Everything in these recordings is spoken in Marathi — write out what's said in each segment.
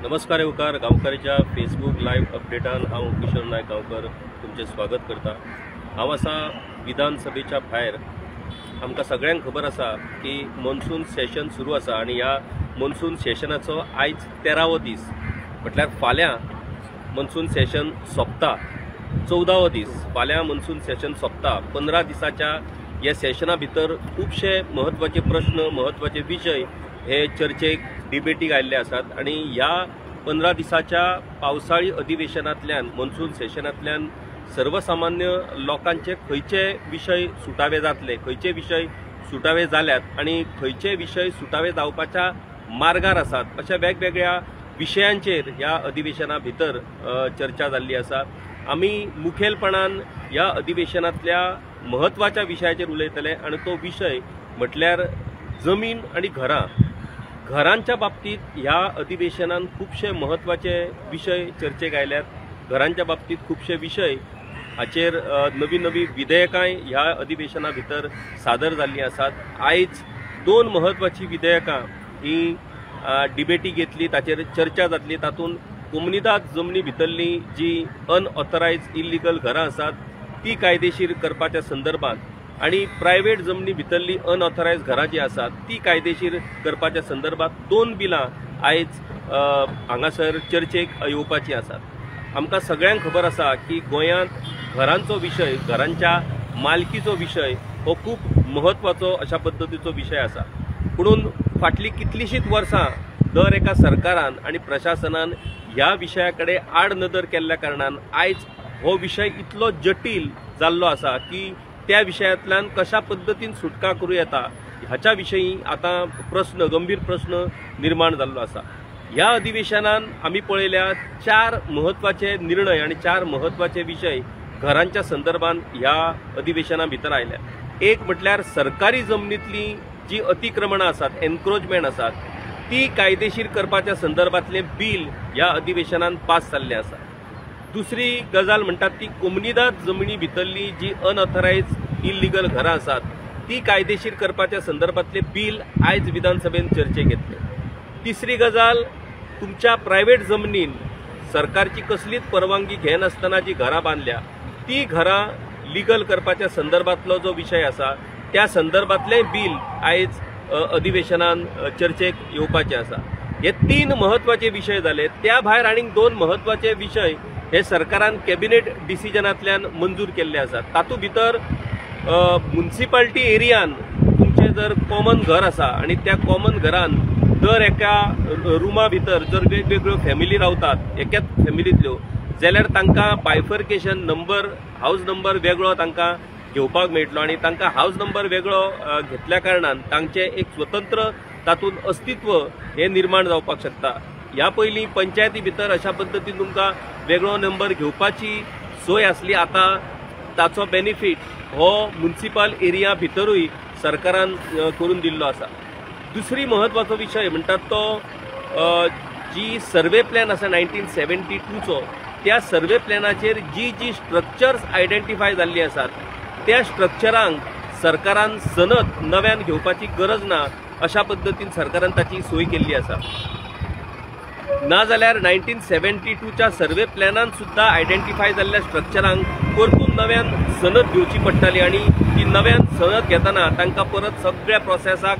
नमस्कार येवकार गांवकारीच्या फेसबुक लाईव्ह अपडेटान हांव किशोर नायक गांवकर तुमचे स्वागत करता। हांव आसा विधानसभेच्या भायर। आमकां सगळ्यांक खबर आसा की मॉन्सून सेशन सुरू आसा आनी ह्या मॉन्सून सेशनाचो आयज 13वो दीस म्हटल्यार फाल्यां मॉन्सून सेशन सोंपता। 14वो दीस फाल्यां मॉन्सून सेशन सोंपता। 15 दिसाच्या ह्या सेशना भितर खूबशे महत्वाचे प्रश्न महत्वाचे विशय हे चर्चेक डिबेटीक आयिल्ले आसात आनी ह्या 15 दिसाच्या पावसाळी अधिवेशनांतल्यान मॉन्सून सेशनांतल्यान सर्वसामान्य लोकांचे खंयचे विशय सुटावे जातले, खंयचे विशय सुटावे जाल्यात आनी खंयचे विशय सुटावे जावपाच्या मार्गार आसात अशा वेगवेगळ्या विशयांचेर ह्या अधिवेशना भितर चर्चा जाल्ली आसा। आमी मुखेलपणान ह्या अधिवेशनांतल्या महत्वाच्या विशयाचेर उलयतले आनी तो विशय म्हटल्यार जमीन आनी घरांच्या बाबतीत ह्या अधिवेशनान खूबशे महत्वाचे विशय चर्चेक आयल्यात। घरांच्या बाबतीत खूबशे विशय हाचेर नवी नवी विधेयकांय ह्या अधिवेशना भितर सादर जाल्ली आसात। आयज 2 महत्वाची विधेयकां ही डिबेटीक येतली, ताचेर चर्चा जातली। तातूंत कोमुनिदाद जमनी भितरली जी अनऑथरायज इल्लीगल घरां आसात ती कायदेशीर करपाच्या संदर्भात आणि प्रायवेट जमनी भितरली अनऑथरायज घरां जी आसात ती कायदेशीर करपाच्या संदर्भात 2 बिलां आयज हांगासर चर्चेक येवपाची आसात। आमकां सगळ्यांक खबर आसा की गोंयांत घरांचो विशय, घरांच्या मालकीचो विशय हो खूब महत्वाचो अशा पद्दतीचो विशय आसा। पुणून फाटली कितलीशींच वर्सां दर एका सरकारान आनी प्रशासनान ह्या विशया कडेन आड नदर केल्ल्या कारणान आयज हो विशय इतलो जटील जाल्लो आसा की त्या विशयांतल्यान कशा पद्दतीन सुटका करूं येता ह्याच्या विशयी आता गंभीर प्रश्न निर्माण जाल्लो आसा। ह्या अधिवेशनान आमी पळयल्या 4 महत्वाचे निर्णय आणि 4 महत्वाचे विशय घरांच्या संदर्भात ह्या अधिवेशना भितर आयल्या। एक म्हटल्यार सरकारी जमनीतली जी अतिक्रमणां आसात, एनक्रोचमेंट आसात ती कायदेशीर करपाच्या संदर्भातले बिल ह्या अधिवेशनान पास जाल्लें आसा। दुसरी गजाल म्हणटात ती कोमुनिदाद जमनी भितरली जी अनऑथरायज इल्लीगल घरां आसात ती कायदेशीर करपाच्या संदर्भातले बिल आयज विधानसभेन चर्चेक येतले। तिसरी गजाल तुमच्या प्रायवेट जमनीन सरकारची कसलीच परवानगी घेनासतना जी घरां बांदल्या ती घरां लीगल करपाच्या संदर्भातलो जो विशय आसा त्या संदर्भातले बिल आयज अधिवेशनान चर्चेक येवपाचे आसा। हे 3 महत्वाचे विशय जाले। त्या भायर आनीक 2 महत्वाचे विशय हे सरकारान कॅबिनेट डिसिजनांतल्यान मंजूर केल्ले आसात। तातूंत भितर म्युनिसिपालिटी एरियान तुमचे जर कॉमन घर आसा आणि त्या कॉमन घरान दर एका रुमा भितर जर वेगवेगळ्यो फॅमिली रावतात एकाच फॅमिलींतल्यो जाल्यार तांकां बायफर्केशन नंबर, हाऊस नंबर वेगळो तांकां घेवपाक मेळटलो आणि तांकां हाऊस नंबर वेगळो घेतल्या कारणान तांचे एक स्वतंत्र तातूंत अस्तित्व हे निर्माण जावपाक शकता। ह्या पयलीं पंचायती भितर अशा पद्दतीन तुमकां वेगळो नंबर घेवपाची सोय आसली। आता ताचो बेनिफीट हो म्युनिसिपल एरिया भितरूय सरकारान करून दिल्लो आसा। दुसरी महत्वाचो विशय म्हणटात तो जी सर्वे प्लॅन आसा 1972चो त्या सर्वे प्लॅनाचेर जी स्ट्रक्चर्स आयडेंटिफाय जाल्ली आसात त्या स्ट्रक्चरांक सरकारान सनद नव्यान घेवपाची गरज ना अशा पद्दतीन सरकारान ताची सोय केल्ली आसा। ना जाल्यार 1972च्या सर्वे प्लॅनान सुद्धा आयडेंटिफाय जाल्ल्या स्ट्रक्चरांक परतून नव्यान सनद घेवची पडटाली आणि ती नव्यान सनद घेताना तांकां परत सगळ्या प्रोसेसाक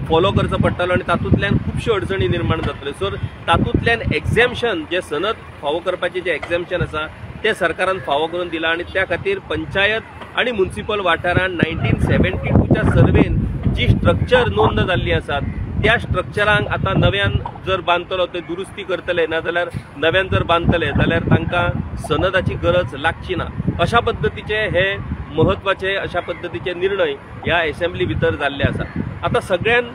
फॉलो करचो पडटालो आणि तातूंतल्यान खुबश्यो अडचणी निर्माण जातल्यो। सो तातूंतल्यान एक्झॅम्पशन जे सनद फावो करपाचे जे एक्झॅम्पशन आसा ते सरकारान फावो करून दिला आणि त्या खातीर पंचायत आणि म्युनिसिपल वाठारान 1972च्या सर्वेन जी स्ट्रक्चर नोंद जाल्ली आसात त्या स्ट्रक्चरांक आता नव्यान जर बांदतलो ते दुरुस्ती करतले ना जाल्यार नव्यान जर बांदतले जाल्यार तांकां सनदाची गरज लागची ना अशा पद्दतीचे हे महत्वाचे अशा पद्दतीचे निर्णय ह्या असेंब्ली भितर जाल्ले आसा। आता सगळ्यान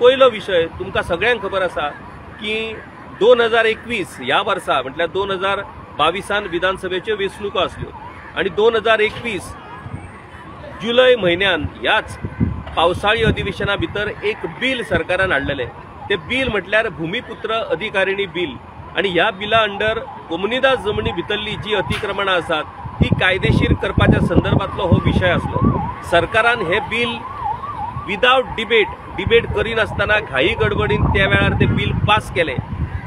पयलो विशय तुमकां सगळ्यांक खबर आसा की 2021 ह्या वर्सा म्हटल्यार 2022 विधानसभेच्यो वेंचणुको आसल्यो आणि 2021 जुलय म्हयन्यान ह्याच पावसाळी अधिवेशना भितर एक बिल सरकारान हाडलेले। ते बिल म्हटल्यार भूमिपुत्र अधिकारिणी बिल आणि ह्या बिला अंडर कोमुनिदाद जमनी भितरली जी अतिक्रमणां आसात ती कायदेशीर करपाच्या संदर्भातलो हो विशय आसलो। सरकारान हे बिल विदाउट डिबेट करिनासतना घाई गडबडीन त्या वेळार ते बिल पास केले।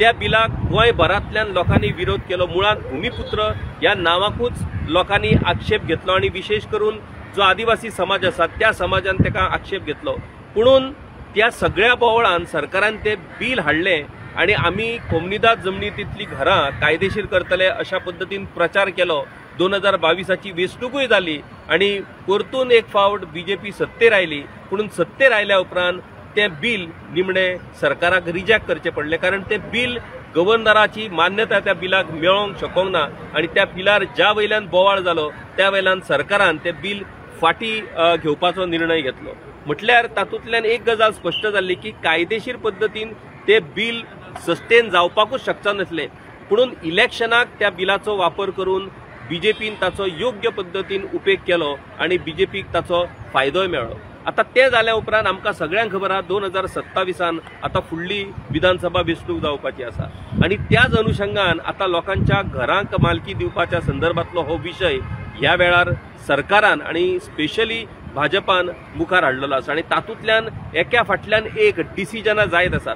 त्या बिलाक गोंयभरांतल्यान लोकांनी विरोध केलो। मुळात भूमिपुत्र ह्या नावाकूच लोकांनी आक्षेप घेतलो आणि विशेष करून जो आदिवासी समाज आसा त्या समाजान तेका आक्षेप घेतलो। पुणून त्या सगळ्या बोवळान सरकारान ते बिल हाडले आणि आम्ही कोमनीदाद जमनीतीतली घरां कायदेशीर करतले अशा पद्धतीन प्रचार केलो। 2022ची वेंचणूकूय जाली आणि परतून एक फावट बीजेपी सत्तेर आयली। पुणून सत्तेर आयल्या उपरांत ते बिल निमणे सरकाराक रिजेक्ट करचे पडले, कारण ते बिल गव्हर्नराची मान्यता त्या बिलाक मेळोंक शकूंक ना आणि त्या बिलार ज्या वयल्यान बोवाळ जालो त्या वयल्यान सरकारान ते बिल फाटी घेवपाचो निर्णय घेतलो। म्हटल्यार तातूंतल्यान एक गजाल स्पश्ट जाल्ली की कायदेशीर पद्दतीन ते बिल सस्टेन जावपाकूच शकता नसले। पुणून इलेक्शनाक त्या बिलाचो वापर करून बीजेपीन ताचो योग्य पद्दतीन उपेग केलो आणि बीजेपीक ताचो फायदोय मेळ्ळो। आता ते जाल्या उपरांत आमकां सगळ्यांक खबर आहा 2027 आता फुडली विधानसभा वेंचणूक जावपाची आसा आणि त्याच अनुशंगान आता लोकांच्या घरांक मालकी दिवपाच्या संदर्भातलो हो विशय ह्या वेळार सरकारान आणि स्पेशली भाजपान मुखार हाडलेलो आसा आणि तातूंतल्यान एका फाटल्यान एक डिसिजनां जायत आसात।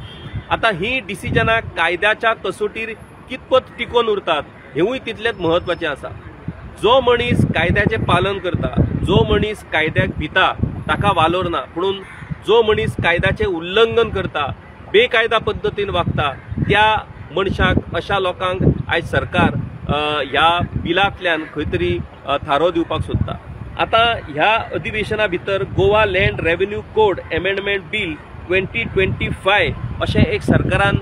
आता ही डिसिजनां कायद्याच्या कसोटीर कितपत टिकोवन उरतात हेवूय तितलेच महत्वाचें आसा। जो मनीस कायद्याचें पालन करता, जो मनीस कायद्याक भिता ताका वालोर ना, पुणून जो मनीस कायद्याचें उल्लंघन करता, बेकायदा पद्दतीन वागता त्या मनशाक अशा लोकांक आयज सरकार ह्या बिलांतल्यान खंय तरी थारो दिवपाक सोदता। आता ह्या अधिवेशना भितर Goa land revenue code amendment bill 2025 अशें एक सरकारान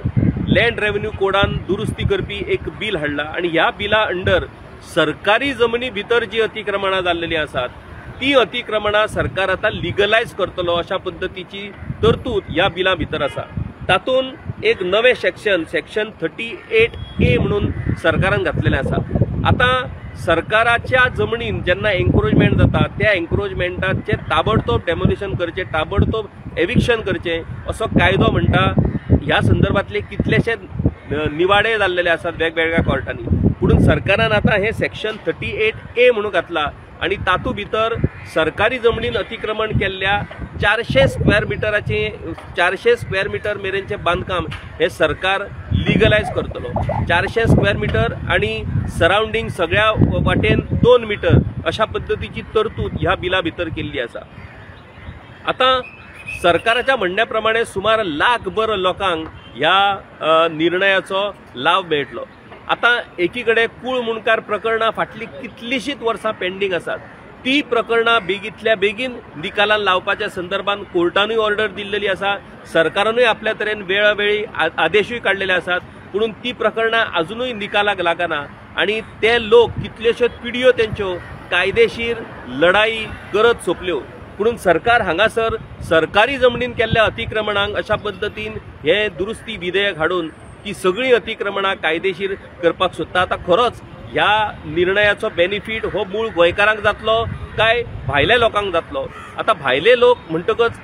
लँड रेव्हेन्यू कोडान दुरुस्ती करपी एक बिल हाडला आणि ह्या बिला अंडर सरकारी जमनी भितर जी अतिक्रमणां जाल्लेली आसात ती अतिक्रमणां सरकार आता लिगलायज करतलो अशा पद्दतीची तरतूद ह्या बिला भितर आसा। तातूंत एक नवे सेक्शन 38A म्हणून सरकारान घातलेलें आसा। आता सरकाराच्या जमनीन जेन्ना एन्क्रोचमेंट जाता त्या एन्क्रोचमेंटाचे ताबडतोब डेमोलिशन करचे, ताबडतोब एविक्शन करचे असो कायदो म्हणटा। ह्या संदर्भातले कितलेशे निवाडे जाल्लेले आसात वेगवेगळ्या कोर्टांनी, पुणून सरकारान आता हे सेक्शन 38A म्हणून घातला आणि तातूंत भितर सरकारी जमनीन अतिक्रमण केल्ल्या 400 स्क्वेअर मिटर मेरेनचे बांदकाम हे सरकार लिगलायज करतलो। 400 स्क्वेअर मिटर आणि सराउंडिंग सगळ्या वाटेन 2 मीटर अशा पद्दतीची तरतूद ह्या बिला भितर केल्ली आसा। आता सरकाराच्या म्हणण्याप्रमाणे सुमार 1 लाख लोकांक ह्या निर्णयाचो लाभ मेळटलो। आता एकीकडे कूळ मुणकार प्रकरणां फाटली कितलीशीच वर्सां पेंडींग आसात, ती प्रकरणां बेगीतल्या बेगीन निकालान लावपाच्या संदर्भात कोर्टानूय ऑर्डर दिल्लेली आसा, सरकारानूय आपल्या तरेन वेळोवेळी आदेशूय काढलेले आसात, पुणून ती प्रकरणां अजूनूय निकालाक लागना आणि ते लोक कितल्योश्योच पिढयो तेंच्यो कायदेशीर लढाई करत सोंपल्यो। पुणून सरकार हांगासर सरकारी जमनीन केल्ल्या अतिक्रमणांक अशा पद्दतीन हे दुरुस्ती विधेयक हाडून ती सगळी अतिक्रमणां कायदेशीर करपाक सोदता। आता खरोच ह्या निर्णयाचो बेनिफीट हो मूळ गोंयकारांक जातलो काय भायल्या लोकांक जातलो? आता भायले लोक म्हणटकच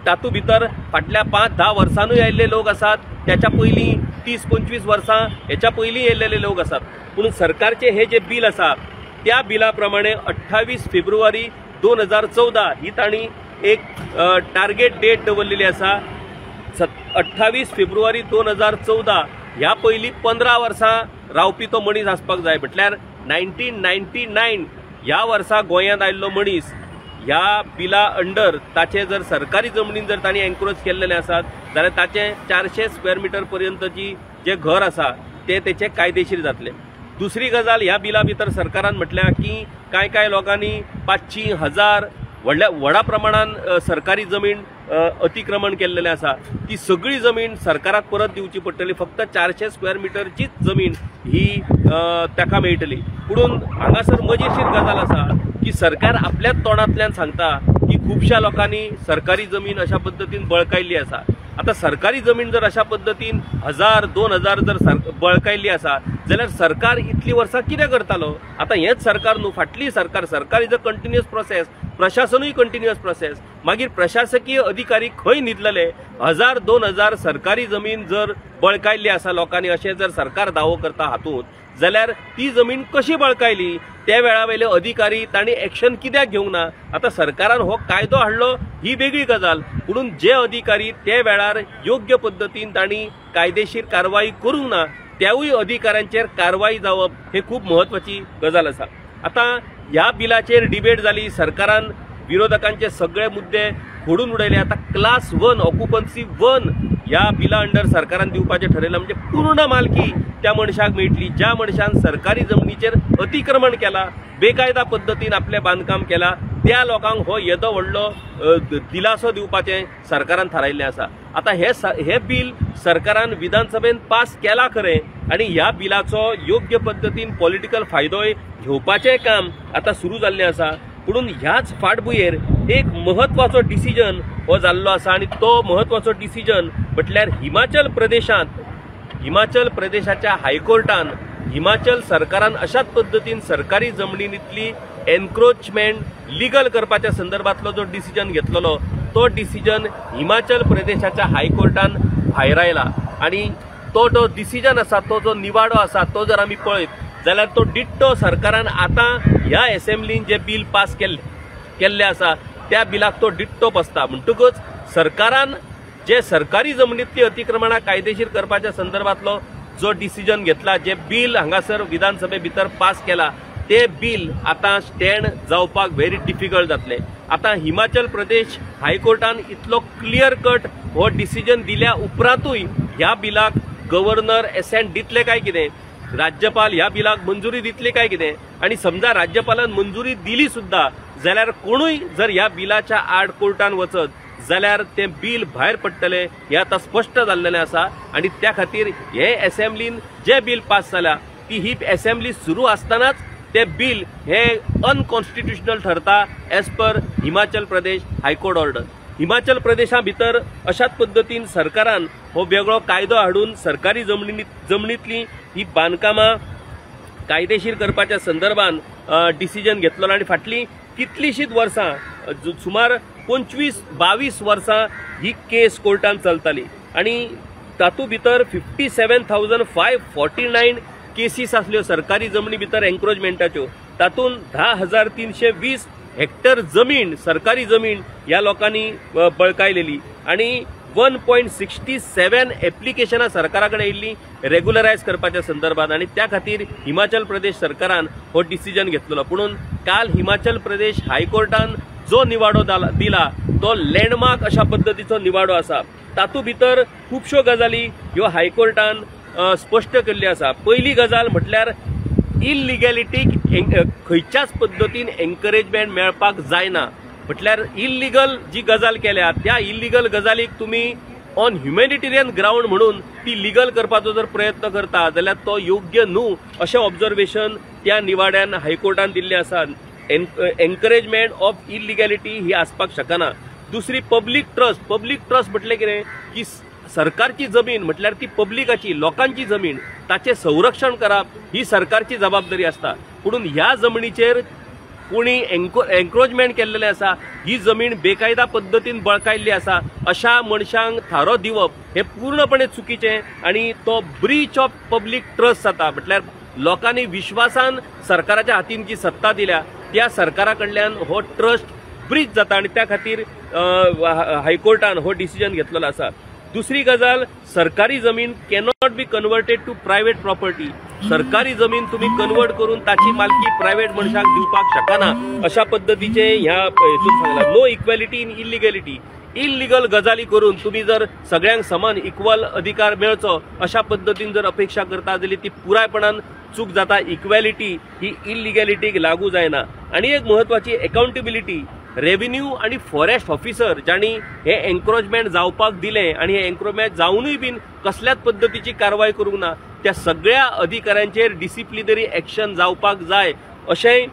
तातूंत भितर फाटल्या 5-10 वर्सांनूय आयिल्ले लोक आसात, त्याच्या पयलीं 30-25 वर्सां हेच्या पयलीं येयल्लेले लोक आसात। पूण सरकारचे हे जे बिल आसा त्या बिला प्रमाणे 28 फेब्रुवारी 2014 ही तांणी एक टार्गेट डेट दवरलेली आसा। 28 फेब्रुवारी 2014 ह्या पयलीं 15 वर्सां रावपी तो मनीस आसपाक जाय। म्हटल्यार 1999 ह्या वर्सा गोंयांत आयिल्लो मनीस ह्या बिला अंडर ताचे जर सरकारी जमनीन जर तांणी एन्क्रोच केल्लेले आसात जाल्यार ताचे 400 स्क्वेअर मिटर पर्यंतची जे घर आसा ते तेचे कायदेशीर जातले। दुसरी गजाल ह्या बिला भितर सरकारान म्हटल्या की काय लोकांनी 500, 1000 व्हडा प्रमाणान सरकारी जमीन अतिक्रमण केल्लेले आसा, ती सगळी जमीन सरकाराक परत दिवची पडटली। फक्त 400 स्क्वेअर मिटरचीच जमीन ही ताका मेळटली। पुणून हांगासर मजेशीर गजाल आसा की सरकार आपल्याच तोंडांतल्यान सांगता की खुबश्या लोकांनी सरकारी जमीन अशा पद्दतीन बळकायल्ली आसा। आता सरकारी जमीन जर अशा पद्दतीन 1000-2000 जर बळकायल्ली आसा जाल्यार सरकार इतली वर्सां कितें करतालो? आतां हेच सरकार न्हू, फाटली सरकार इज अ कंटिन्युअस प्रोसेस, प्रशासनूय कंटिन्युअस प्रोसेस. मागीर प्रशासकीय अधिकारी खंय न्हिदलेले? 1000-2000 सरकारी जमीन जर बळकायल्ली आसा लोकांनी अशें जर सरकार दावो करता हातूंत, जाल्यार ती जमीन कशी बळकायली? त्या वेळा वयले अधिकारी तांणी एक्शन कित्याक घेवंक ना? आतां सरकारान हो कायदो हाडलो ही वेगळी गजाल, पुणून जे अधिकारी त्या वेळार योग्य पद्दतीन तांणी कायदेशीर कारवाई करूंक ना, त्यावूय अधिकाऱ्यांचेर कारवाई जावप हे खूब महत्वाची गजाल आसा. आतां ह्या बिलाचेर डिबेट जाली, सरकारान विरोधकांचे सगळे मुद्दे फोडून उडयले. आता क्लास 1 ऑक्युपन्सी 1 ह्या बिला अंडर सरकारान दिवपाचें ठरयलां, म्हणजे पूर्ण मालकी त्या मनशाक मेळटली ज्या मनशान सरकारी जमनीचेर अतिक्रमण केला, बेकायदा पद्दतीन आपले बांदकाम केला, त्या लोकांक हो येदो व्हडलो दिलासो दिवपाचें सरकारान थारायल्लें आसा. आता हे बिल सरकारान विधानसभेन पास केला खरें, आनी ह्या बिलाचो योग्य पद्दतीन पॉलिटिकल फायदोय घेवपाचें काम आता सुरू जाल्लें आसा. पुणून ह्याच फाटभुंयेर एक महत्वाचो डिसिजन हो जाल्लो आसा, आनी तो महत्वाचो डिसिजन म्हटल्यार हिमाचल प्रदेशाच्या हायकोर्टान हिमाचल सरकारान अशाच पद्दतीन सरकारी जमनींतली एन्क्रोचमेंट लीगल करपाच्या संदर्भातलो जो डिसिजन घेतलेलो, तो डिसिजन हिमाचल प्रदेशाच्या हायकोर्टान भायर आयला. आणि तो डिसिजन आसा, तो जो निवाडो आसा, तो जर आमी पळयत जाल्यार तो डिट्टो सरकारान आता ह्या असेंब्लीन जे बिल पास केल्ले आसा त्या बिलाक तो डिट्टो बसता. म्हणटकूच सरकारान जे सरकारी जमनींतली अतिक्रमणां कायदेशीर करपाच्या संदर्भातलो जो डिसिजन घेतला, जे बिल हांगासर विधानसभे भितर पास केला, ते बिल आता स्टँड जावपाक व्हेरी डिफिकल्ट जातले. आता हिमाचल प्रदेश हायकोर्टान इतलो क्लियर कट हो डिसिजन दिल्या उपरांतूय ह्या बिलाक गव्हर्नर एसेंट दितले काय कितें, राज्यपाल ह्या बिलाक मंजुरी दितली काय कितें, आणि समजा राज्यपालान मंजुरी दिली सुद्धा जाल्यार कोणूय जर ह्या बिलाच्या आड कोर्टान वचत जाल्यार ते बिल भायर पडटले हे आता स्पष्ट जाल्लेलें आसा. आणि त्या खातीर हे असेंब्लीन जे बिल पास जाल्या ती ही असेंब्ली सुरू आसतनाच ते बिल हे अनकॉन्स्टिट्युशनल ठरता as per Himachal Pradesh high court order. Himachal प्रदेशा भितर अशाच पद्दतीन सरकारान हो वेगळो कायदो हाडून सरकारी जमनींतली ही बांदकामां कायदेशीर करपाच्या संदर्भान डिसिजन घेतलो. आणि फाटली कितलीशीच वर्सां, सुमार 25-22 वर्सां ही केस कोर्टान चलताली, आणि तातूंत भितर 57,549 केसीस आसल्यो सरकारी जमनी भितर एन्क्रोचमेंटाच्यो. तातूंत 10,320 हेक्टर जमीन, सरकारी जमीन ह्या लोकांनी बळकायलेली, आणि 1.67 एप्लिकेशनां सरकारा कडेन येयल्ली रेग्युलरायज करपाच्या संदर्भात. आणि त्या खातीर हिमाचल प्रदेश सरकारान हो डिसिजन घेतलेलो. पुणून काल हिमाचल प्रदेश हायकोर्टान जो निवाडो दिला तो लँडमार्क अशा पद्दतीचो निवाडो आसा. तातूंत भितर खुबश्यो गजाली ह्यो हायकोर्टान स्पश्ट केल्ल्यो आसा. पयली गजाल म्हटल्यार इल्लिगॅलिटीक खंयच्याच पद्दतीन एन्करेजमेंट मेळपाक जायना. म्हटल्यार इल्लिगल जी गजाल केल्या त्या इल्लिगल गजालीक तुम्ही ऑन ह्युमॅनिटेरियन ग्राउंड म्हणून ती लिगल करपाचो जर प्रयत्न करता जाल्यार तो योग्य न्हू अशें ऑब्झर्वेशन त्या निवाड्यान हायकोर्टान दिल्लें आसा. एन्करेजमेंट ऑफ इल्लिगॅलिटी ही आसपाक शकना. दुसरी पब्लीक ट्रस्ट म्हटलें कितें की सरकारची जमीन म्हटल्यार ती पब्लिकाची, लोकांची जमीन, ताचे संरक्षण करप ही सरकारची जबाबदारी आसता. पुणून ह्या जमनीचेर कोणी एन्क्रोचमेंट केल्लेलें आसा, ही जमीन बेकायदा पद्दतीन बळकायल्ली आसा अशा मनशांक थारो दिवप हे पूर्णपणे चुकीचें, आणि तो ब्रीच ऑफ पब्लीक ट्रस्ट जाता. म्हटल्यार लोकांनी विश्वासान सरकाराच्या हातीन जी सत्ता दिल्या त्या सरकारा कडल्यान हो ट्रस्ट ब्रीच जाता, आणि त्या खातीर हायकोर्टान हो डिसिजन घेतलेलो आसा. दुसरी गजाल, सरकारी जमीन cannot be converted to private property. सरकारी जमीन तुम्ही कन्वर्ट करून ताची मालकी प्रायव्हेट मनशाक दिवपाक शकना अशा पद्दतीचे ह्या हेतून सांगला. No equality in illegality. Illegal गजाली करून तुम्ही जर सगळ्यांक समान इक्वल अधिकार मेळचो अशा पद्दतीन जर अपेक्षा करता जाल्यार ती पुरायपणान चूक जाता. इक्वॅलिटी ही इल्लिगॅलिटीक लागू जायना. आणि एक महत्वाची अकाउंटेबिलिटी. रेव्हेन्यू आणि फॉरेस्ट ऑफिसर ज्यांनी हे एन्क्रोचमेंट जावपाक दिलें आणि हे एन्क्रोचमेंट जावनूय बीन कसल्याच पद्दतीची कारवाई करूंक ना, त्या सगळ्या अधिकाऱ्यांचेर डिसिप्लिनरी एक्शन जावपाक जाय अशेंय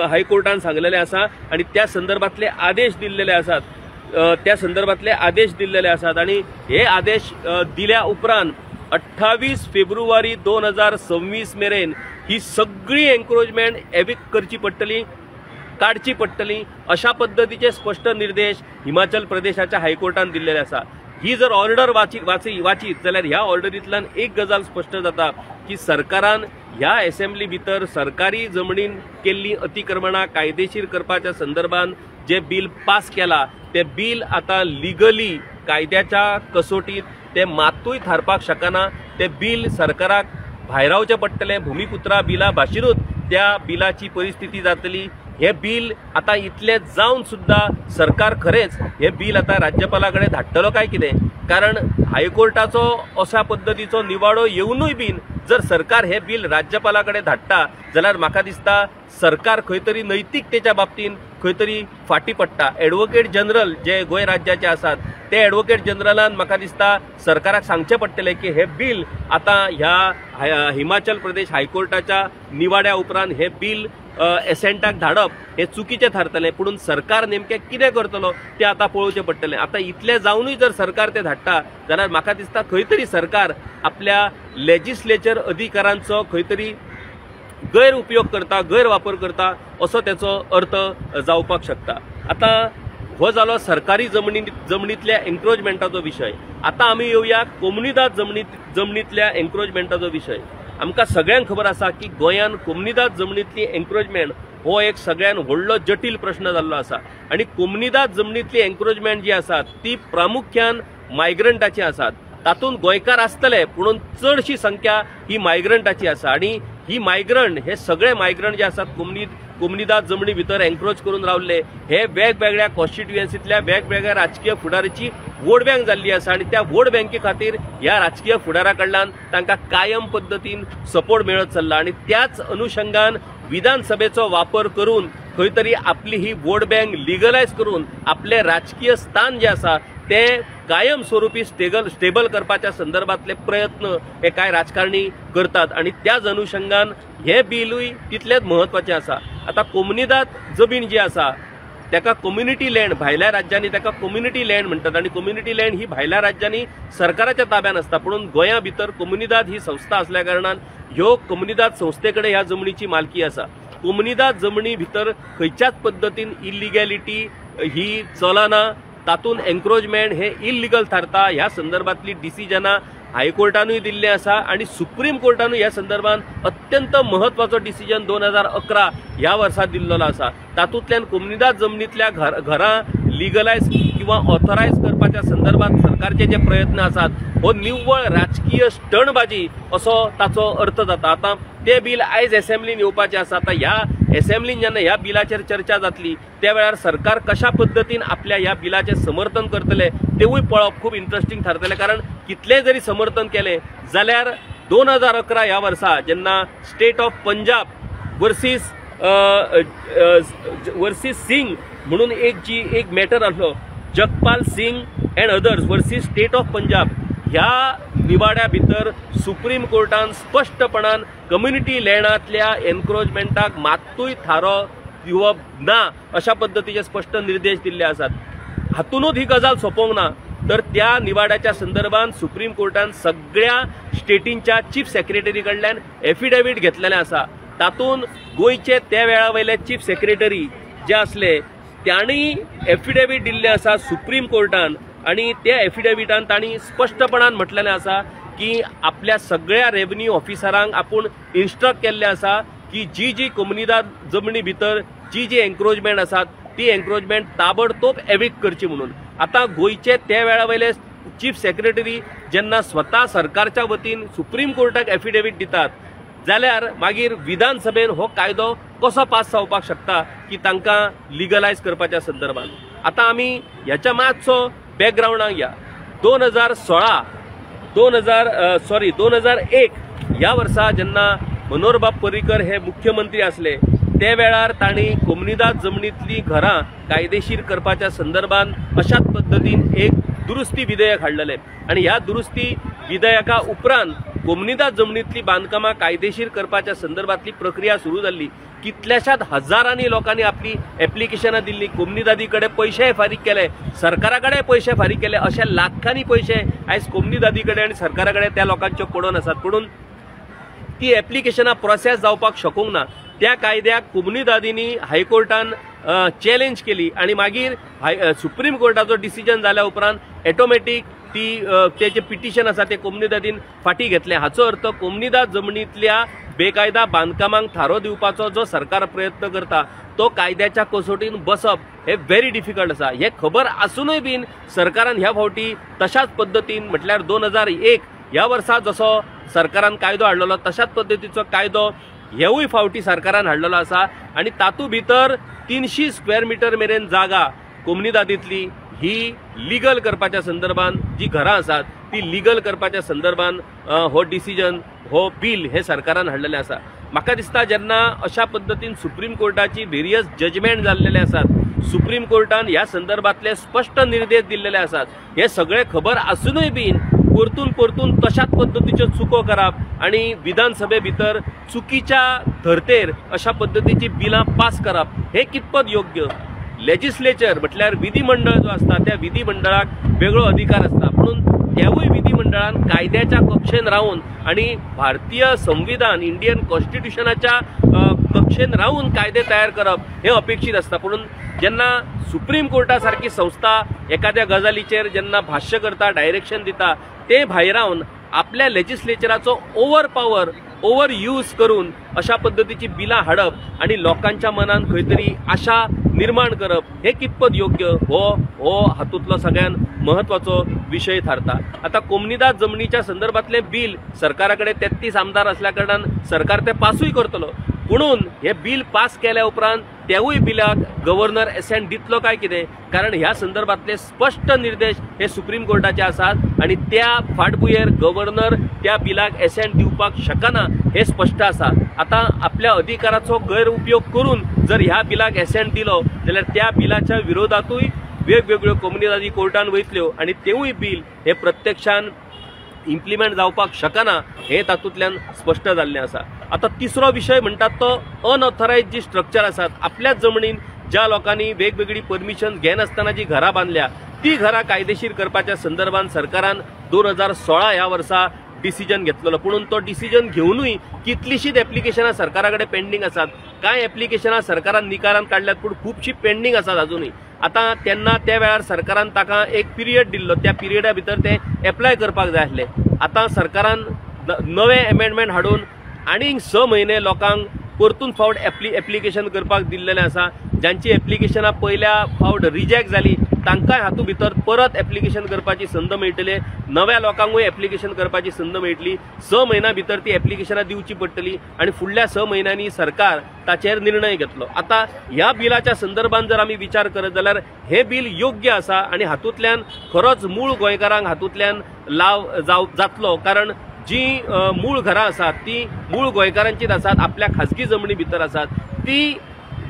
हायकोर्टान सांगलेलें आसा. आणि त्या संदर्भातले आदेश दिल्लेले आसात. आणि हे आदेश दिल्या उपरांत 28 फेब्रुवारी 2026 मेरेन ही सगळी एन्क्रोचमेंट एविक्ट करची पडटली, काडची पडटली अशा पद्धतीचे स्पष्ट निर्देश हिमाचल प्रदेशाच्या हायकोर्टान दिल्लेले आसा। ही जर ऑर्डर वाचीत जाल्यार ह्या ऑर्डरींतल्यान एक गजाल स्पष्ट जाता की सरकारान ह्या असेंब्ली भितर सरकारी जमनीन केल्ली अतिक्रमणां कायदेशीर करपाच्या संदर्भात जे बिल पास केला ते बिल आता लिगली कायद्याच्या कसोटीत ते मातूय थारपाक शकना। ते बिल सरकाराक भायर रावचें पडटलें, भूमिपुत्रा बिला भाशेनूच त्या बिलाची परिस्थिती जातली। हे बिल आता इतले जावन सुद्धा सरकार खरेंच हे बिल आता राज्यपालाकडे धाडटलो काय कितें? कारण हायकोर्टाचो अशा पद्धतीचो निवाडो येवनूय बीन जर सरकार हे बिल राज्यपालाकडे धाडटा जाल्यार म्हाका दिसता सरकार खंय तरी नैतिकतेच्या बाबतीन खंय तरी फाटी पडटा। एडवोकेट जनरल जे गोंय राज्याचे आसात ते एडवोकेट जनरलान म्हाका दिसता सरकाराक सांगचें पडटलें की हे बिल आता ह्या हिमाचल प्रदेश हायकोर्टाच्या निवाड्या उपरांत हे बिल एसेंटाक धाडप हे चुकीचें थारतलें, पुणून सरकार नेमकें कितें करतलो तें आता पळोवचें पडटलें। आता इतलें जावनूय जर सरकार तें धाडटा जाल्यार म्हाका दिसता खंय तरी सरकार आपल्या लेजिस्लेचर अधिकारांचो खंय तरी गैरउपयोग करता, गैरवापर करता असो तेचो अर्थ जावपाक शकता। आता हो जालो सरकारी जमनींतल्या एन्क्रोचमेंटाचो विशय। आता आमी येवया कोमुनिदाद जमनींतल्या एन्क्रोचमेंटाचो विशय। आमकां सगळ्यांक खबर आसा की गोंयान कोमुनिदाद जमनींतली एन्क्रोचमेंट हो एक सगळ्यान व्हडलो जटील प्रश्न जाल्लो आसा आणि कोमुनिदाद जमनींतली एन्क्रोचमेंट जी आसात ती प्रामुख्यान मायग्रंटाची आसात। तातूंत गोंयकार आसतले पुणून चडशी संख्या ही मायग्रंटाची आसा आणि ही मायग्रंट हे सगळे मायग्रंट जे आसात कोमुनिदाद जमनी भितर एन्क्रोच करून रावल्ले हे वेगवेगळ्या कॉन्स्टिट्युएन्सींतल्या वेगवेगळ्या राजकीय फुडाराची वोट बँक जाल्ली आसा आणि त्या वोट बँके खातीर ह्या राजकीय फुडारा कडल्यान तांकां कायम पद्दतीन सपोर्ट मेळत चल्ला आणि त्याच अनुषंगान विधानसभेचो वापर करून खंय तरी आपली ही वोट बँक लिगलायज करून आपले राजकीय स्थान जे आसा ते कायम स्वरूपी स्टेबल करपाच्या संदर्भातले प्रयत्न हे काय राजकारणी करतात आणि त्याच अनुषंगान हे बिलूय तितलेच महत्वाचे आसा। आता कोमुनिदाद जमीन जी आसा ताका कम्युनिटी लँड भायल्या राज्यांनी ताका कम्युनिटी लँड म्हणतात आणि कम्युनिटी लँड ही भायल्या राज्यांनी सरकाराच्या ताब्यान आसता, पुणून गोंया भितर कोमुनिदाद ही संस्था असल्या कारणान ह्यो कोमुनिदाद संस्थेकडे ह्या जमनीची मालकी आसा। कोमुनिदाद जमनी भितर खंयच्याच पद्दतीन इल्लिगॅलिटी ही चलना, तातून एन्क्रोचमेंट हे इल्लिगल थारता। ह्या संदर्भातली डिसिजनां हायकोर्टानूय दिल्ली आसा आणि सुप्रीम कोर्टानूय ह्या संदर्भात अत्यंत महत्वाचो डिसिजन 2011 ह्या वर्सा दिल्लो आसा। तातूंतल्यान कोमुनिदाद जमनीतल्या घरां लिगलायज किंवा ऑथरायज करपाच्या संदर्भात सरकारचे जे प्रयत्न आसात हो निव्वळ राजकीय स्टंटबाजी असो ताचो अर्थ जाता। आता ते बिल आयज असेंब्लीन येवपाचें आसा। आता ह्या असेंब्लीन जेन्ना ह्या बिलाचेर चर्चा जातली त्या वेळार सरकार कशा पद्दतीन आपल्या ह्या बिलाचें समर्थन करतले तेवूय पळप खूब इंटरेस्टिंग थारतलें, कारण कितले जरी समर्थन केलें जाल्यार 2011 ह्या वर्सा जेन्ना state of Punjab versus Singh म्हणून एक मॅटर आसलो, Jagpal Singh and others versus state of Punjab, ह्या निवाड्या भितर सुप्रीम कोर्टान स्पष्टपणान कम्युनिटी लँडांतल्या एन्क्रोचमेंटाक मात्तूय थारो दिवप ना अशा पद्दतीचे स्पष्ट निर्देश दिल्ले आसात। हातूनच ही गजाल सोपोवंक ना तर त्या निवाड्याच्या संदर्भात सुप्रीम कोर्टान सगळ्या स्टेटींच्या चीफ सेक्रेटरी कडल्यान एफिडेविट घेतलेले आसा। तातूंत गोंयचे त्या वेळा वयले चीफ सेक्रेटरी जे आसले त्यांनी एफिडेविट दिल्ले आसा सुप्रीम कोर्टान आणि त्या एफिडेविटान तांणी स्पष्टपणान म्हटलेलें आसा की आपल्या सगळ्या रेव्हेन्यू ऑफिसरांक आपूण इन्स्ट्रक्ट केल्लें आसा की जी कोमुनिदाद जमनी भितर जी एन्क्रोचमेंट आसात ती एन्क्रोचमेंट ताबडतोब एविक्ट करची म्हणून। आता गोंयचे त्या वेळा वयले चीफ सेक्रेटरी जेन्ना स्वता सरकारच्या वतीन सुप्रीम कोर्टाक एफिडेविट दितात जाल्यार मागीर विधानसभेन हो कायदो कसो पास जावपाक शकता की तांकां लिगलायज करपाच्या संदर्भात। आता आमी ह्याच्या मातसो बॅकग्राउंडाक या। 2001 ह्या वर्सा जेन्ना मनोहरबाब पर्रीकर हे मुख्यमंत्री असले त्या वेळार तांणी कोमुनिदाद जमनीतली घरां कायदेशीर करपाच्या संदर्भात अशाच पद्दतीन एक दुरुस्ती विधेयक हाडलेलें आणि ह्या दुरुस्ती विधेयका उपरांत कोमनीदाद जमनीतली बांदकामां कायदेशीर करपाच्या संदर्भातली प्रक्रिया सुरू जाल्ली। कितल्याशाच हजारांनी लोकांनी आपली एप्लिकेशनां दिल्ली, कोमनीदादी कडेन पयशे फारीक केले, सरकारा कडेन पयशे फारीक केले, अशे लाखांनी पयशे आयज कोमनीदादी कडेन आनी सरकारा कडेन त्या लोकांचे पडून आसात। पुणून ती एप्लिकेशनां प्रोसेस जावपाक शकूंक ना। त्या कायद्याक कोमनीदादींनी हायकोर्टान चॅलेंज केली आणि मागीर सुप्रीम कोर्टाचो डिसिजन जाल्या उपरांत ऑटोमॅटीक तेजे पिटिशन आसा ते कोमनीदादीन फाटी घेतले। हाचो अर्थ कोमनीदाद जमनींतल्या बेकायदा बांदकामांक थारो दिवपाचो जो सरकार प्रयत्न करता तो कायद्याच्या कसोटीन बसप हे व्हेरी डिफिकल्ट आसा। हे खबर आसूनय बीन सरकारान ह्या फावटी तशाच पद्दतीन म्हटल्यार 2001 ह्या वर्सा जसो सरकारान कायदो हाडलेलो तशाच पद्दतीचो कायदो हेवूय फावटी सरकारान हाडलेलो आसा आणि तातूंत भितर 300 स्क्वेअर मीटर मेरेन जागा कोमनीदादींतली ही लिगल करपाच्या संदर्भात जी घरां आसात ती लिगल करपाच्या संदर्भात हो डिसिजन हो बिल हे सरकारान हाडलेले आसा। म्हाका दिसता जेन्ना अशा पद्दतीन सुप्रीम कोर्टाची वेरियस जजमेंट जाल्लेले आसात, सुप्रीम कोर्टान ह्या संदर्भातले स्पष्ट निर्देश दिल्लेले आसात, हे सगळे खबर आसूनय बीन परतून तशाच पद्दतीच्यो चुको करप आणि विधानसभे भितर चुकीच्या धर्तेर अशा पद्दतीची बिलां पास करप हे कितपत योग्य? लेजिस्लेचर म्हटल्यार विधिमंडळ जो आसता त्या विधिमंडळाक वेगळो अधिकार आसता, म्हणून त्यावूय विधिमंडळान कायद्याच्या कक्षेन रावून आणि भारतीय संविधान इंडियन कॉन्स्टिट्यूशनाच्या कक्षेन रावून कायदे तयार करप हे अपेक्षित आसता। म्हणून जेन्ना सुप्रीम कोर्टा सारकी संस्था एखाद्या गजालीचेर जेन्ना भाष्य करता, डायरेक्शन दिता, ते भायर रावन आपल्या लेजिस्लेचराचो ओव्हर यूज करून अशा पद्धतीची बिलां हाडप आणि लोकांच्या मनात खंयतरी आशा निर्माण करप हे कितपत योग्य हो हातूंतलो सगळ्यात महत्वाचो विषय थारता। आता कोमनीदाद जमनीच्या संदर्भातले बिल सरकारा कडेन 33 आमदार असल्या कारणान सरकार ते पासूय करतलो, पुणून हे बिल पास केल्या उपरांत त्यावूय बिलाक गव्हर्नर एसेंट दितलो काय कितें? कारण ह्या संदर्भातले स्पष्ट निर्देश हे सुप्रीम कोर्टाचे आसात आणि त्या फाटभुंयेर गव्हर्नर त्या बिलाक एसेंट दिवपाक शकना हे स्पष्ट आसा। आता आपल्या अधिकाराचो गैरउपयोग करून जर ह्या बिलाक एसेंट दिलो जाल्यार त्या बिलाच्या विरोधातूय वेगवेगळ्यो कोमनीदादी कोर्टान वयतल्यो आणि तेवूय बिल हे प्रत्यक्षान इम्प्लिमेंट जावपाक शकना हे तातूंतल्यान स्पष्ट जाल्लें आसा। आता तिसरो विषय म्हणटात तो अनऑथरायज्ड जी स्ट्रक्चर आसात, आपल्याच जमनीन ज्या लोकांनी वेगवेगळी परमिशन घेनासतना जी घरां बांदल्या ती घरां कायदेशीर करपाच्या संदर्भात सरकारान 2016 ह्या वर्सा डिसिजन घेतलेलो, पुणून तो डिसिजन घेवनूय कितलीशीच एप्लिकेशनां सरकारा कडेन पेंडींग आसात। कांय एप्लिकेशनां सरकारान निकालान काडल्यात पूण खूबशी पेंडींग आसात अजूनय। आता तेन्ना त्या वेळार सरकारान ताका एक पिरियड दिल्लो, त्या पिरियडा भितर ते एप्लाय करपाक जाय आसले। आता सरकारान नवे अमेंडमेंट हाडून आनीक 6 म्हयने लोकांक परतून फावट एप्लिकेशन करपाक दिल्लेलें आसा। ज्यांची एप्लिकेशनां पयल्या फावट रिजेक्ट जाली तांकांय हातूंत भितर परत एप्लिकेशन करपाची संद मेळटली, नव्या लोकांकूय एप्लिकेशन करपाची संद मेळटली। 6 म्हयन्यां भितर ती एप्लिकेशनां दिवची पडटली आणि फुडल्या 6 म्हयन्यांनी सरकार ताचेर निर्णय घेतलो। आता ह्या बिलाच्या संदर्भात जर आमी विचार करत जाल्यार हे बिल योग्य आसा आणि हातूंतल्यान खरोच मूळ गोंयकारांक हातूंतल्यान लाव जातलो, कारण जी मूळ घरां आसात ती मूळ गोंयकारांचीच आसात, आपल्या खाजगी जमनी भितर आसात। ती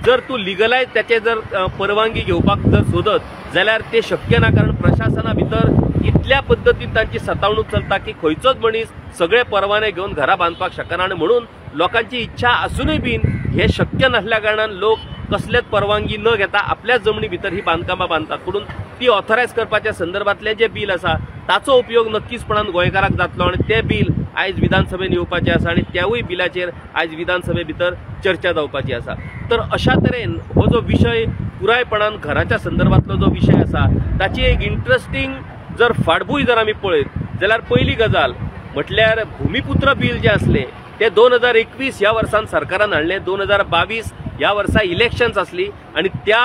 जर तूं लिगलायज त्याचे जर परवानगी घेवपाक जर सोदत जाल्यार ते शक्य ना, कारण प्रशासना भितर इतल्या पद्दतीन तांची सतावणूक चलता की खंयचोच मनीस सगळे परवाने घेवन घरां बांदपाक शकना आणि म्हणून लोकांची इच्छा आसूनय बीन हे शक्य नसल्या कारणान लोक कसलेच परवानगी न घेता आपल्याच जमनी भितर ही बांदकामां बांदतात। म्हणून ती ऑथरायज करपाच्या संदर्भातले जे बिल आसा ताचो उपयोग नक्कीचपणान गोंयकाराक जातलो आणि ते बिल आयज विधानसभेन येवपाचें आसा आणि त्यावूय बिलाचेर आयज विधानसभे भितर चर्चा जावपाची आसा। तर अशा तरेन हो जो विषय पुरायपणान घराच्या संदर्भातलो जो विषय आसा ताची एक इंटरेस्टिंग जर फाटभूंय जर आमी पळयत जाल्यार पयली गजाल म्हटल्यार भूमिपुत्र बिल जे आसले ते 2021 ह्या वर्सान सरकारान हाडले। 2022 ह्या वर्सा इलेक्शन्स आसली आणि त्या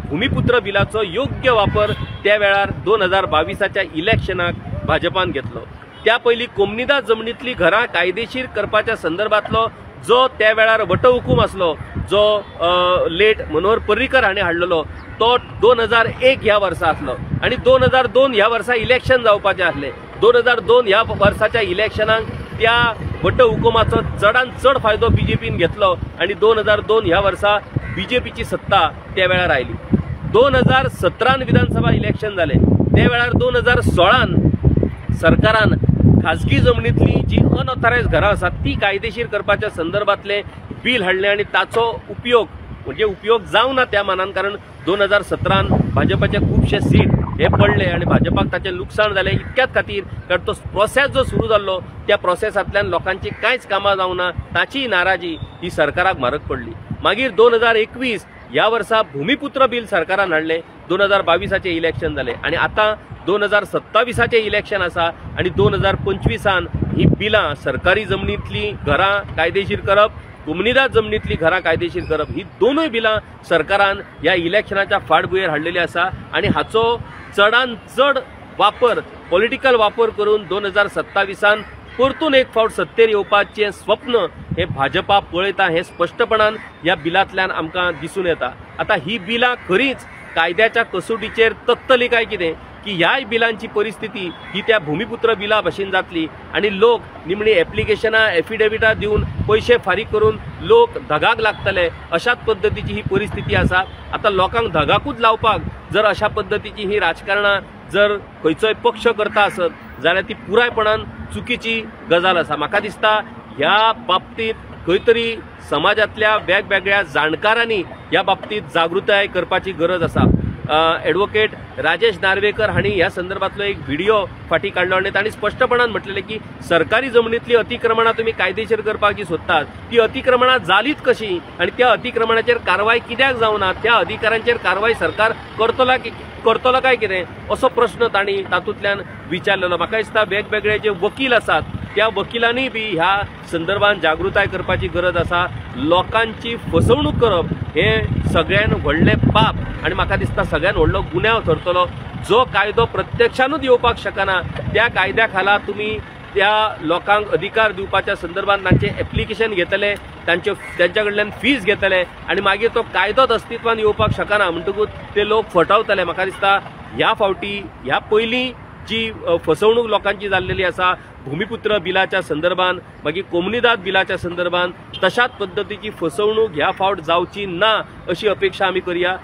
भूमिपुत्र बिलाचो योग्य वापर त्या वेळार 2022च्या इलेक्शनाक भाजपान घेतलो। त्या पयली कोमनीदाद जमनीतली घरां कायदेशीर करपाच्या संदर्भातलो जो त्या वेळार वटहुकूम आसलो जो लेट मनोहर पर्रीकर हाणें हाडलेलो तो 2001 ह्या वर्सा आसलो आणि 2002 ह्या वर्सा इलेक्शन जावपाचें आसलें। 2002 ह्या वर्साच्या इलेक्शनाक त्या वटहुकुमाचो चडांत चड फायदो बीजेपीन घेतलो आणि 2002 ह्या वर्सा बीजेपीची सत्ता त्या वेळार आयली। 2017 विधानसभा इलेक्शन जाले, त्या वेळार 2016 सरकारान खाजगी जमनीतली जी अनऑथरायज घरां आसात ती कायदेशीर करपाच्या संदर्भातले बिल हाडलें आनी ताचो उपयोग म्हणजे उपयोग जावना त्या मानान, कारण 2017 भाजपाचे खुबशे सीट हे पडले आणि भाजपाक ताचें लुकसाण जालें इतक्याच खातीर, कारण तो प्रोसेस जो सुरू जाल्लो त्या प्रोसेसांतल्यान लोकांची कांयच कामां जावना ताची नाराजी ही सरकाराक म्हारग पडली. मागीर 2021 ह्या वर्सा भूमिपुत्र बिल सरकारान हाडलें, 2022 इलेक्शन जालें आणि आता 2027 इलेक्शन आसा आणि 2025 ही बिलां सरकारी जमनीतली घरां कायदेशीर करप, कम्युनिदाद जमनीतली घरां कायदेशीर करप ही दोनूय बिलां सरकारान ह्या इलेक्शनाच्या फाटभुंयेर हाडलेली आसा आणि हाचो चडान चड वापर पॉलिटिकल वापर करून 2027 परतून एक फावट सत्तेर येवपाचें स्वप्न हे भाजपा पळयता हे स्पष्टपणान ह्या बिलांतल्यान आमकां दिसून येता. आता ही बिलां खरीच कायद्याच्या कसोटीचेर तत्तली काय कितें की ह्या बिलांची परिस्थिती ही त्या भूमिपुत्र बिला भशेन जातली आणि लोक निमणी एप्लिकेशनां एफिडेविटां दिवन पयशे फारीक करून लोक धगाक लागतले अशाच पद्धतीची ही परिस्थिती आसा. आता लोकांक धगाकूच लावपाक जर अशा पद्धतीची ही राजकारणां जर खंयचोय पक्ष करता आसत जाल्यार ती पुरायपणान चुकीची गजाल आसा. म्हाका दिसता ह्या बाबतींत खंय तरी समाजातल्या वेगवेगळ्या जाणकारांनी ह्या बाबतींत जागृताय करपाची गरज आसा. ॲडव्होकेट राजेश नार्वेकर हांणी ह्या संदर्भातलो एक व्हिडिओ फाटी काढलो आणि तांणी स्पष्टपणान म्हटलेलें की सरकारी जमनीतली अतिक्रमणां तुम्ही कायदेशीर करपाक जी सोदतात ती अतिक्रमणां जालीत कशी आणि त्या अतिक्रमणाचेर कारवाय कित्याक जावना, त्या अधिकाऱ्यांचेर कारवाय सरकार करतलो काय कितें असो प्रश्न तांणी तातूंतल्यान विचारलेलो. म्हाका दिसता वेगवेगळे जे वकील आसात त्या वकिलांनी बी ह्या संदर्भात जागृताय करपाची गरज आसा. लोकांची फसवणूक करप हे सगळ्यान व्हडलें पाप आणि म्हाका दिसता सगळ्यान व्हडलो गुन्यांव ठरतलो. जो कायदो प्रत्यक्षानूच येवपाक शकना त्या कायद्या खाला तुम्ही त्या लोकांक अधिकार दिवपाच्या संदर्भात तांचे एप्लिकेशन घेतले, त्यांच्या कडल्यान फीज घेतले आणि मागीर तो कायदोच अस्तित्वान येवपाक शकना म्हणटकूच ते लोक फटावतले. म्हाका दिसता ह्या फावटी ह्या पयलीं जी फसवणूक लोकांची जाल्लेली आसा भूमिपुत्र बिलाच्या संदर्भात मागीर कम्युनिदाद बिलाच्या संदर्भात तशाच पद्धतीची फसवणूक ह्या फावट जावची ना अशी अपेक्षा आमी करया.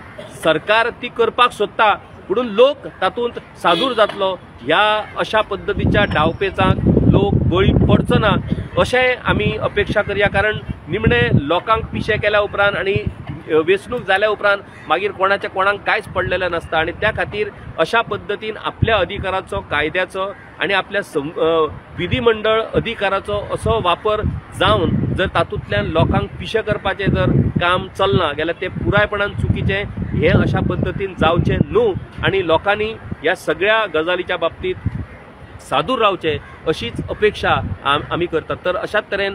सरकार ती करपाक सोदता पुणून लोक तातूंत सादूर जातलो ह्या अशा पद्धतीच्या डावपेचांक लोक बळी पडचो ना अशें आमी अपेक्षा करया. कारण निमणे लोकांक पिशे केल्या उपरांत आणि वेचणूक जाल्या उपरांत मागीर कोणाक कांयच पडलेलें नसता आणि त्या खातीर अशा पद्धतीन आपल्या अधिकाराचो कायद्याचो आणि आपल्या विधिमंडळ अधिकाराचो असो वापर जावन जर तातूंतल्यान लोकांक पिशे करपाचें जर काम चलना जाल्यार ते पुरायपणान चुकीचें. हे अशा पद्धतीन जावचें न्हू आणि लोकांनी ह्या सगळ्या गजालीच्या बाबतींत सादूर रावचे अशीच अपेक्षा आमी करतात. तर अशाच तरेन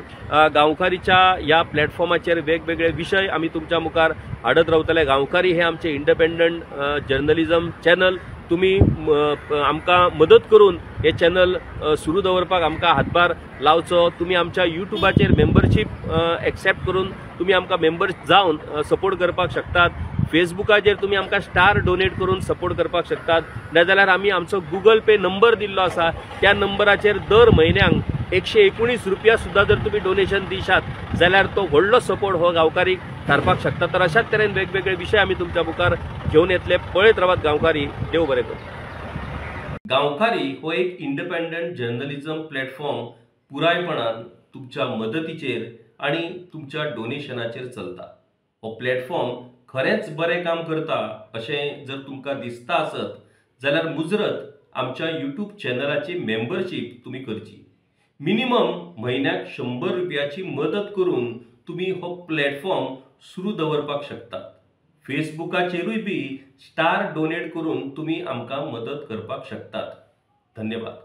गांवकारीच्या ह्या प्लॅटफॉर्माचेर वेगवेगळे विशय आमी तुमच्या मुखार हाडत रावतले. गांवकारी हे आमचे इंडिपेंडंट जर्नलिझम चॅनल. तुम्ही आमकां मदत करून हे चॅनल सुरू दवरपाक आमकां हातभार लावचो. तुम्ही आमच्या युट्यूबाचेर मेंबरशीप एक्सेप्ट करून तुम्ही आमकां मेंबर जावन सपोर्ट करपाक शकतात. फेसबुकाचेर तुम्ही आमकां स्टार डोनेट करून सपोर्ट करपाक शकतात. नाजाल्यार आमी आमचो गुगल पे नंबर दिल्लो आसा त्या नंबराचेर दर म्हयन्याक 119 रुपया सुद्धा जर तुम्ही डोनेशन दिशात जाल्यार तो व्हडलो सपोर्ट हो गांवकारीक थारपाक शकता. तर अशाच तरेन वेगवेगळे विशय आमी तुमच्या मुखार घेवन येतले. पळयत रावात गांवकारी. देव बरें करूं. गांवकारी हो एक इंडिपेंडंट जर्नलिझम प्लॅटफॉर्म पुरायपणान तुमच्या मदतीचेर आणि तुमच्या डोनेशनाचेर चलता. हो प्लॅटफॉर्म खरेंच बरें काम करता अशें जर तुमकां दिसता आसत जाल्यार मुजरत आमच्या यूट्यूब चॅनलाची मेंबरशीप तुम्ही करची. मिनिमम म्हयन्याक 100 रुपयाची मदत करून तुम्ही हो प्लॅटफॉर्म सुरू दवरपाक शकतात. फेसबुकाचेरूय बी स्टार डोनेट करून तुम्ही आमकां मदत करपाक शकतात. धन्यवाद.